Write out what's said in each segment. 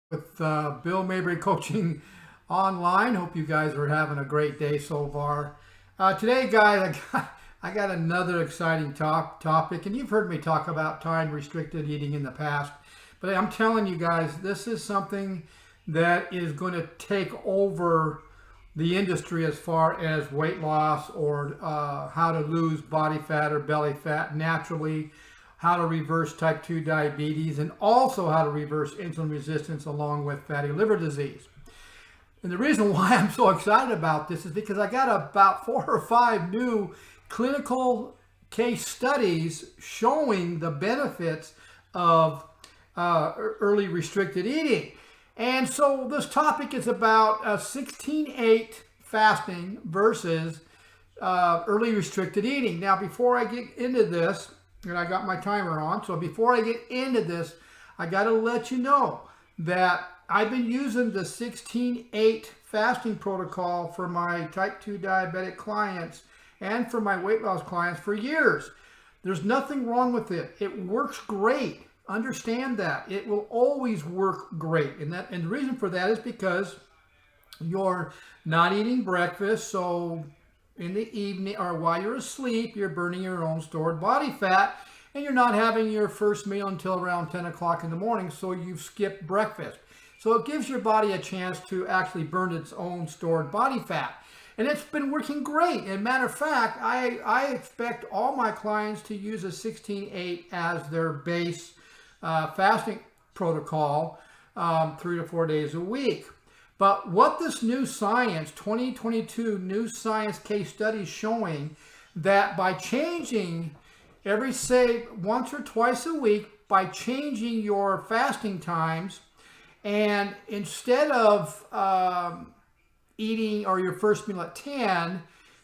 with Bill Mabry Coaching Online. Hope you guys are having a great day so far. Today, guys, I got another exciting topic, and you've heard me talk about time-restricted eating in the past, but I'm telling you guys, this is something that is going to take over the industry as far as weight loss or how to lose body fat or belly fat naturally, how to reverse type 2 diabetes, and also how to reverse insulin resistance along with fatty liver disease. And the reason why I'm so excited about this is because I got about 4 or 5 new clinical case studies showing the benefits of early restricted eating. And so this topic is about 16-8 fasting versus early restricted eating. Now, before I get into this, and I got my timer on, so before I get into this, I got to let you know that I've been using the 16-8 fasting protocol for my type 2 diabetic clients and for my weight loss clients for years. There's nothing wrong with it. It works great. Understand that. It will always work great. And the reason for that is because you're not eating breakfast, so in the evening or while you're asleep, you're burning your own stored body fat, and you're not having your first meal until around 10 o'clock in the morning, so you've skipped breakfast. So it gives your body a chance to actually burn its own stored body fat. And it's been working great. And matter of fact, I expect all my clients to use a 16-8 as their base fasting protocol 3 to 4 days a week. But what this new science, 2022 new science case study is showing that by changing every, say, once or twice a week, by changing your fasting times, and instead of eating or your first meal at 10,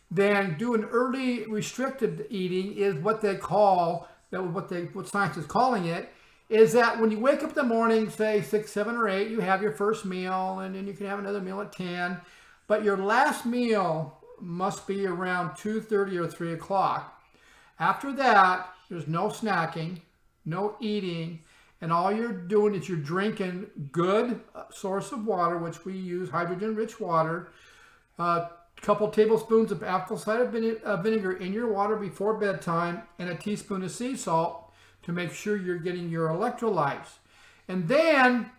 then do an early restricted eating is what they call, what science is calling it, is that when you wake up in the morning, say 6, 7, or 8, you have your first meal, and then you can have another meal at 10. But your last meal must be around 2:30 or 3 o'clock. After that, there's no snacking, no eating, and all you're doing is you're drinking good source of water, which we use hydrogen-rich water, a couple tablespoons of apple cider vinegar in your water before bedtime, and a teaspoon of sea salt to make sure you're getting your electrolytes. And then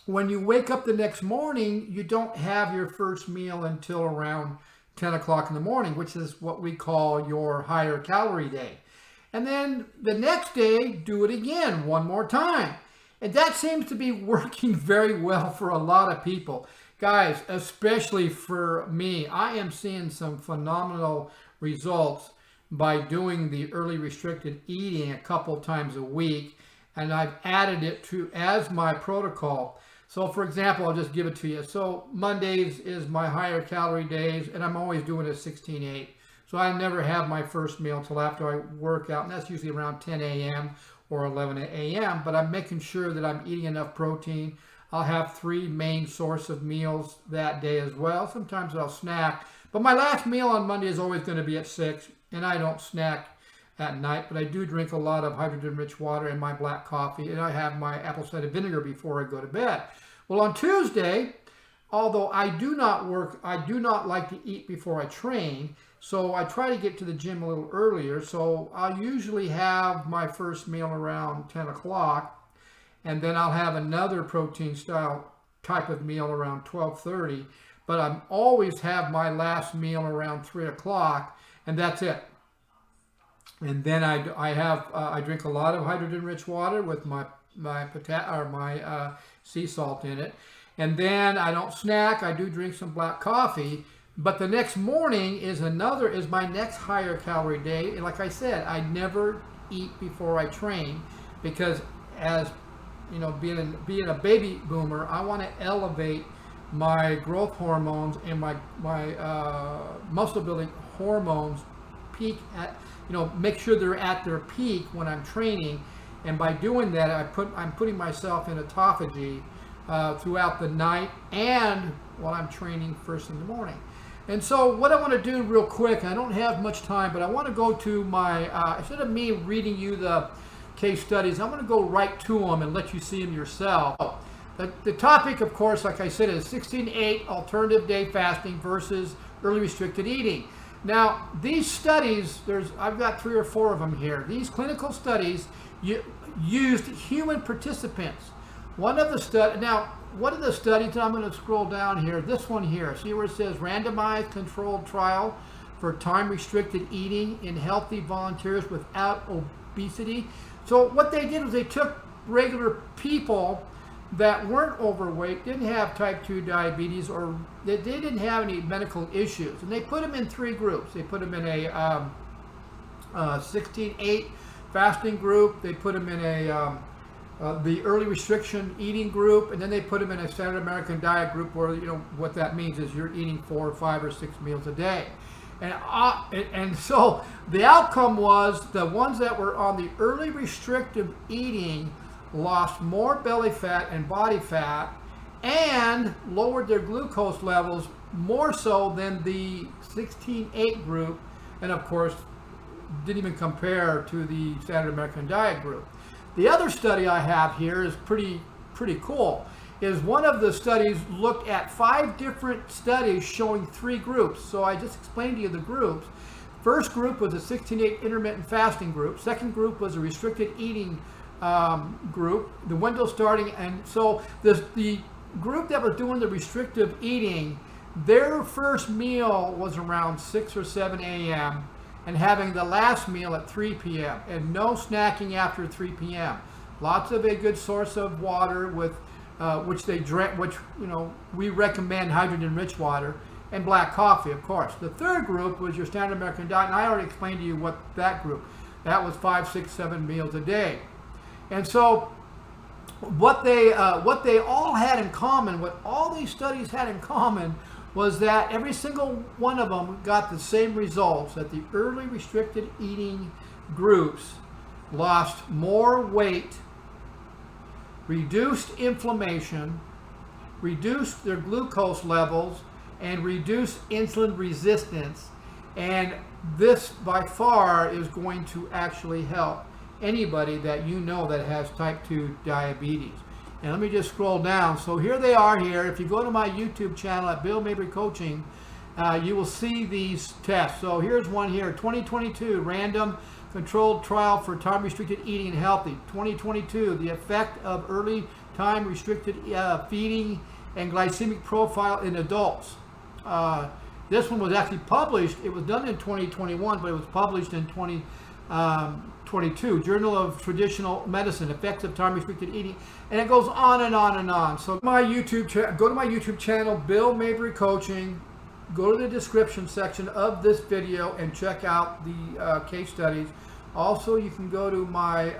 when you wake up the next morning, you don't have your first meal until around 10 o'clock in the morning, which is what we call your higher calorie day. And then the next day, do it again one more time. And that seems to be working very well for a lot of people. Guys, especially for me, I am seeing some phenomenal results by doing the early restricted eating a couple times a week, and I've added it to as my protocol. So for example, I'll just give it to you. So Mondays is my higher calorie days, and I'm always doing a 16-8. So I never have my first meal till after I work out, and that's usually around 10 a.m. or 11 a.m. But I'm making sure that I'm eating enough protein. I'll have 3 main source of meals that day as well. Sometimes I'll snack, but my last meal on Monday is always going to be at 6. And I don't snack at night, but I do drink a lot of hydrogen-rich water and my black coffee, and I have my apple cider vinegar before I go to bed. Well, on Tuesday, although I do not like to eat before I train, so I try to get to the gym a little earlier, so I'll usually have my first meal around 10 o'clock, and then I'll have another protein style type of meal around 12:30, but I always have my last meal around 3 o'clock, and that's it. And then I drink a lot of hydrogen-rich water with my sea salt in it. And then I don't snack. I do drink some black coffee. But the next morning is my next higher calorie day. And like I said, I never eat before I train because, as you know, being a baby boomer, I want to elevate my growth hormones and my muscle building hormones peak at, make sure they're at their peak when I'm training. And by doing that, I'm putting myself in autophagy throughout the night and while I'm training first in the morning. And so what I want to do real quick, I don't have much time, but I want to go to my, instead of me reading you the case studies, I'm going to go right to them and let you see them yourself. The topic, of course, like I said, is 16-8 alternative day fasting versus early restricted eating. Now, these studies, I've got 3 or 4 of them here. These clinical studies used human participants. One of the studies, and I'm going to scroll down here, this one here, see where it says randomized controlled trial for time-restricted eating in healthy volunteers without obesity. So what they did was they took regular people that weren't overweight, didn't have type 2 diabetes, or they didn't have any medical issues, and they put them in 3 groups. They put them in a 16-8 fasting group, they put them in the early restriction eating group, and then they put them in a standard American diet group where, you know, what that means is you're eating 4 or 5 or 6 meals a day. And so the outcome was the ones that were on the early restrictive eating lost more belly fat and body fat and lowered their glucose levels more so than the 16-8 group, and of course didn't even compare to the standard American diet group. The other study I have here is pretty cool. Is one of the studies looked at 5 different studies showing 3 groups. So I just explained to you the groups. First group was a 16-8 intermittent fasting group. Second group was a restricted eating group, the window starting, and so the group that was doing the restrictive eating, their first meal was around 6 or 7 a.m. and having the last meal at 3 p.m. and no snacking after 3 p.m. Lots of a good source of water with which they drank, which, you know, we recommend hydrogen-rich water, and black coffee, of course. The third group was your standard American diet, and I already explained to you what that group. That was 5, 6, 7 meals a day. And so what they all had in common, what all these studies had in common, was that every single one of them got the same results, that the early restricted eating groups lost more weight, reduced inflammation, reduced their glucose levels, and reduced insulin resistance. And this by far is going to actually help anybody that you know that has type 2 diabetes. And let me just scroll down. So here they are here. If you go to my YouTube channel at Bill Mabry Coaching, you will see these tests. So here's one here, 2022 random controlled trial for time restricted eating and healthy. 2022, the effect of early time restricted feeding and glycemic profile in adults. This one was actually published. It was done in 2021, but it was published in 2022. Journal of Traditional Medicine, Effects of Time Restricted Eating, and it goes on and on and on. So go to my YouTube channel, Bill Mabry Coaching. Go to the description section of this video and check out the case studies. Also, you can go to my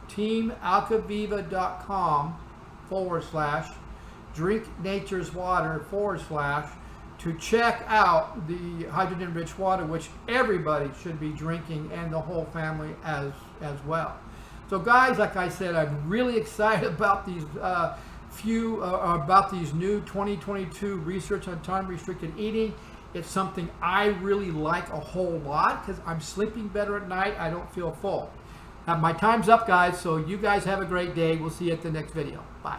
teamalcaviva.com/drinknatureswater/ to check out the hydrogen-rich water, which everybody should be drinking, and the whole family as well. So guys, like I said, I'm really excited about these about these new 2022 research on time-restricted eating. It's something I really like a whole lot because I'm sleeping better at night. I don't feel full. Now, my time's up, guys, so you guys have a great day. We'll see you at the next video. Bye.